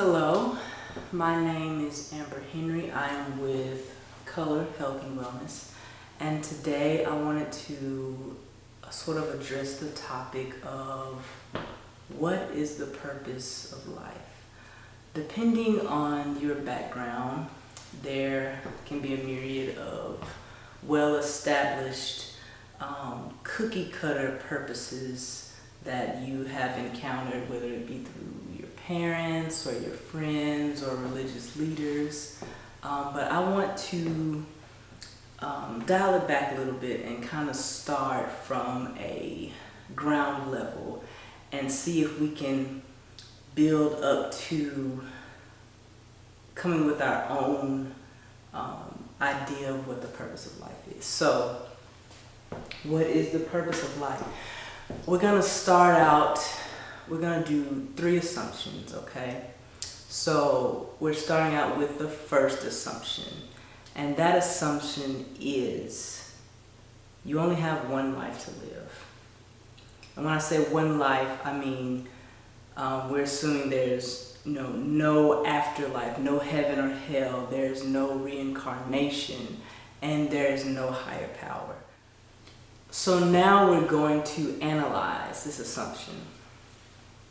Hello, my name is Amber Henry. I am with Color Health and Wellness, and today I wanted to sort of address the topic of what is the purpose of life. Depending on your background, there can be a myriad of well-established cookie cutter purposes that you have encountered, whether it be through your parents or your friends or religious leaders. But I want to dial it back a little bit and kind of start from a ground level and see if we can build up to coming with our own idea of what the purpose of life is. So, what is the purpose of life? We're going to start out, we're going to do 3 assumptions, okay? So we're starting out with the first assumption, and that assumption is you only have one life to live. And when I say one life, I mean we're assuming there's no afterlife, no heaven or hell, there's no reincarnation, and there's no higher power. So now we're going to analyze this assumption.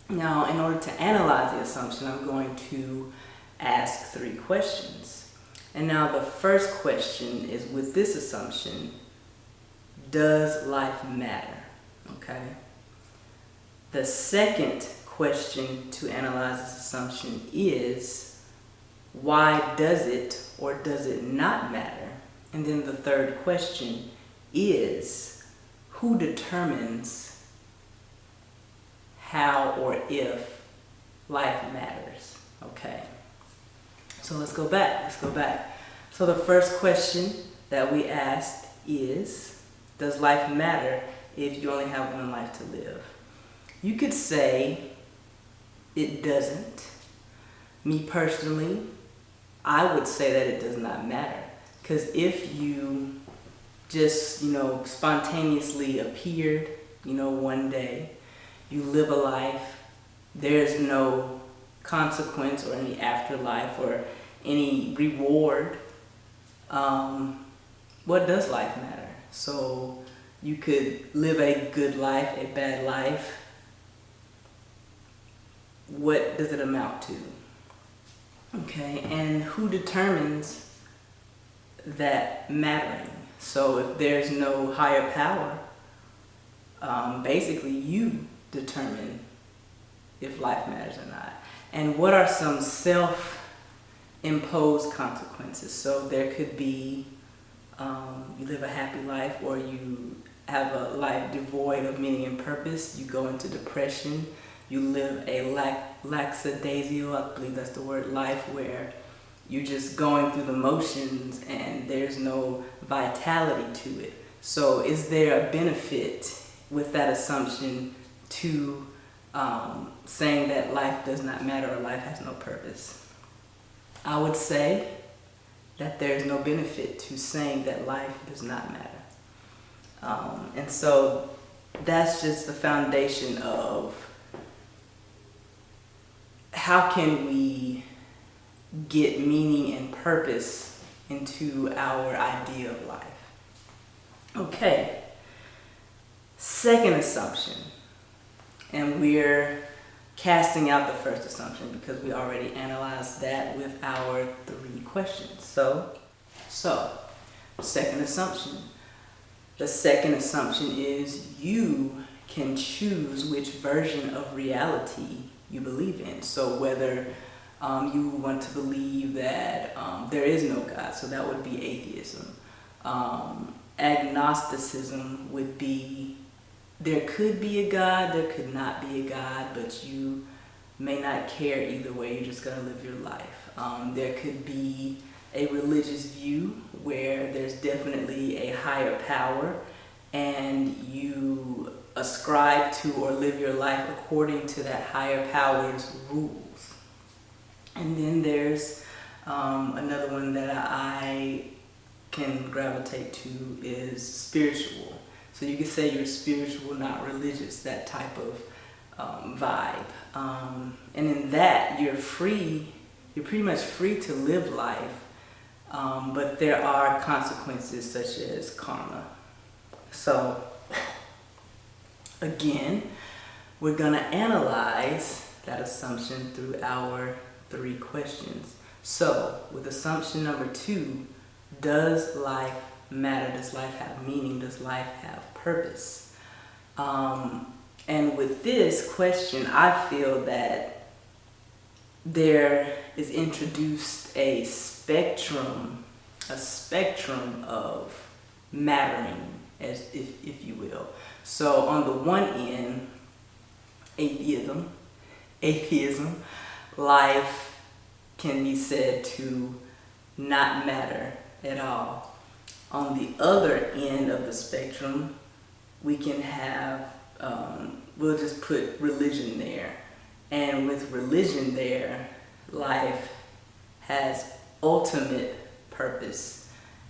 Now, in order to analyze the assumption, I'm going to ask 3 questions. And now the first question is, with this assumption, does life matter? Okay. The second question to analyze this assumption is, why does it or does it not matter? And then the third question is, who determines how or if life matters? Okay. So let's go back. So the first question that we asked is, does life matter if you only have one life to live? You could say it doesn't. Me personally, I would say that it does not matter. Because if you just, spontaneously appeared, one day, you live a life, there's no consequence or any afterlife or any reward, what does life matter? So you could live a good life, a bad life. What does it amount to? Okay, and who determines that mattering? So if there's no higher power, basically you determine if life matters or not. And what are some self-imposed consequences? So there could be, you live a happy life, or you have a life devoid of meaning and purpose. You go into depression. You live a lackadaisical, I believe that's the word, life, where you're just going through the motions and there's no vitality to it. So is there a benefit with that assumption to saying that life does not matter or life has no purpose? I would say that there's no benefit to saying that life does not matter. And so that's just the foundation of how can we get meaning and purpose into our idea of life. Okay, second assumption, and we're casting out the first assumption because we already analyzed that with our 3 questions. So second assumption. The second assumption is you can choose which version of reality you believe in. So whether you want to believe that there is no God, so that would be atheism. Agnosticism would be there could be a God, there could not be a God, but you may not care either way, you're just going to live your life. There could be a religious view where there's definitely a higher power and you ascribe to or live your life according to that higher power's rules. And then there's another one that I can gravitate to is spiritual. So you could say you're spiritual, not religious, that type of vibe. And in that, you're pretty much free to live life, but there are consequences such as karma. So, again, we're going to analyze that assumption through our 3 questions. So, with assumption number 2, does life matter? Does life have meaning? Does life have purpose? And with this question, I feel that there is introduced a spectrum of mattering, as if you will. So on the one end, atheism, life can be said to not matter at all. On the other end of the spectrum, we can have, we'll just put religion there. And with religion there, life has ultimate purpose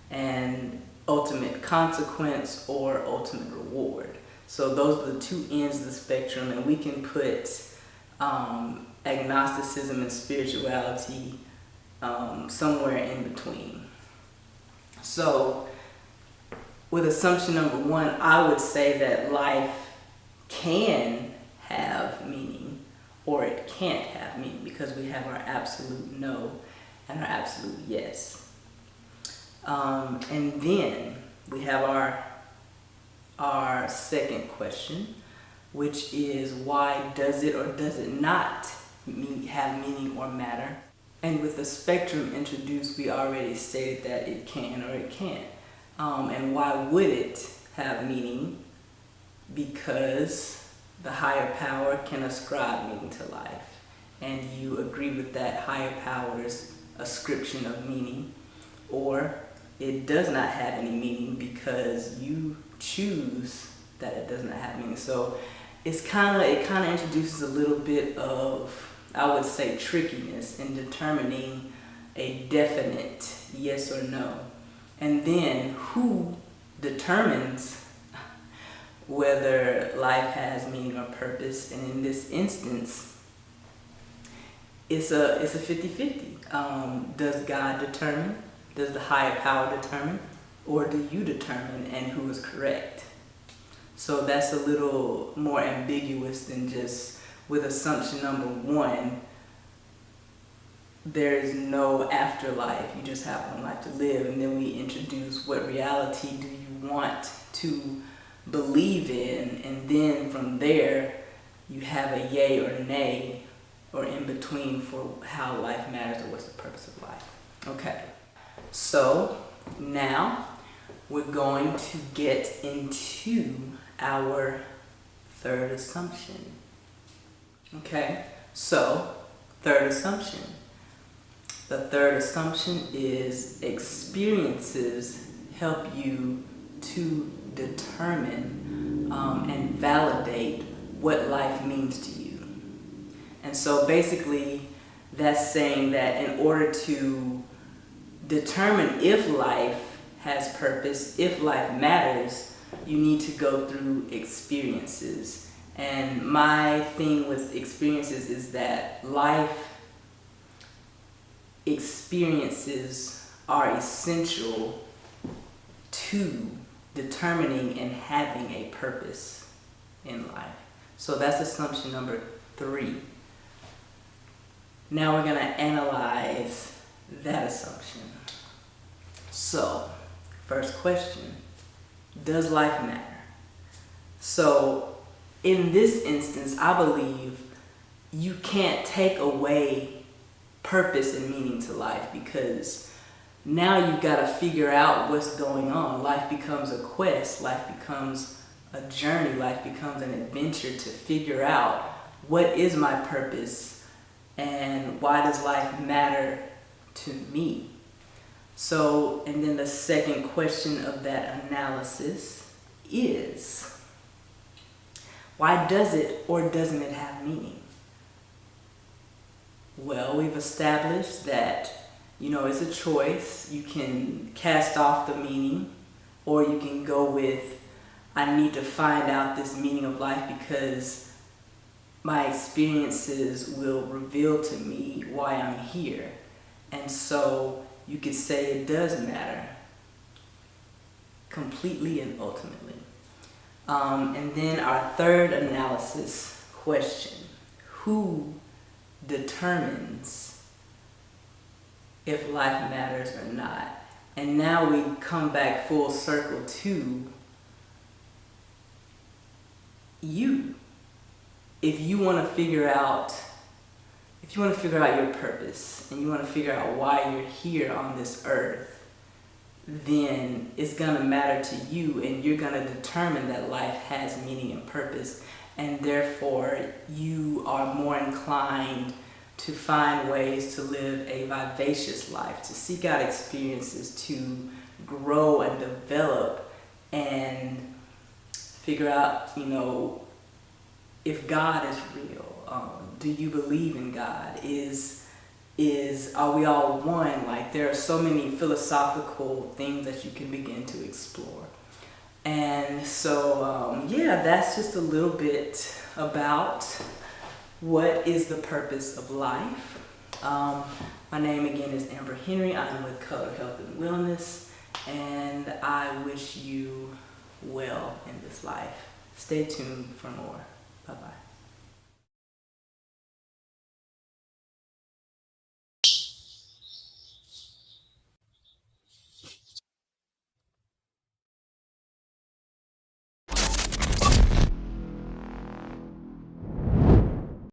and ultimate consequence or ultimate reward. So those are the 2 ends of the spectrum, and we can put agnosticism and spirituality somewhere in between. So with assumption number 1, I would say that life can have meaning or it can't have meaning, because we have our absolute no and our absolute yes. And then we have our second question, which is, why does it or does it not have meaning or matter? And with the spectrum introduced, we already stated that it can or it can't. And why would it have meaning? Because the higher power can ascribe meaning to life. And you agree with that higher power's ascription of meaning. Or it does not have any meaning because you choose that it does not have meaning. So it kind of introduces a little bit of, I would say, trickiness in determining a definite yes or no. And then who determines whether life has meaning or purpose? And in this instance, it's a 50-50. Does God determine? Does the higher power determine? Or do you determine, and who is correct? So that's a little more ambiguous than just with assumption number 1, there is no afterlife, you just have one life to live. And then we introduce, what reality do you want to believe in? And then from there, you have a yay or nay or in between for how life matters or what's the purpose of life. Okay, so now we're going to get into our 3rd assumption. Okay, so 3rd assumption. The 3rd assumption is experiences help you to determine and validate what life means to you. And so basically that's saying that in order to determine if life has purpose, if life matters, you need to go through experiences. And my thing with experiences is that life experiences are essential to determining and having a purpose in life. So that's assumption number 3. Now we're going to analyze that assumption. So, first question, does life matter? So, in this instance, I believe you can't take away purpose and meaning to life, because now you've got to figure out what's going on. Life becomes a quest, life becomes a journey, life becomes an adventure to figure out what is my purpose and why does life matter to me. So, and then the second question of that analysis is, why does it or doesn't it have meaning? Well, we've established that, it's a choice. You can cast off the meaning, or you can go with, I need to find out this meaning of life because my experiences will reveal to me why I'm here. And so you could say it does matter completely and ultimately. And then our third analysis question: who determines if life matters or not? And now we come back full circle to you. If you want to figure out your purpose and you want to figure out why you're here on this earth, then it's going to matter to you, and you're going to determine that life has meaning and purpose, and therefore you are more inclined to find ways to live a vivacious life, to seek out experiences, to grow and develop and figure out, if God is real. Do you believe in God? Are we all one? Like, there are so many philosophical things that you can begin to explore. And so, that's just a little bit about what is the purpose of life. My name again is Amber Henry. I'm with Color Health and Wellness, and I wish you well in this life. Stay tuned for more. Bye-bye.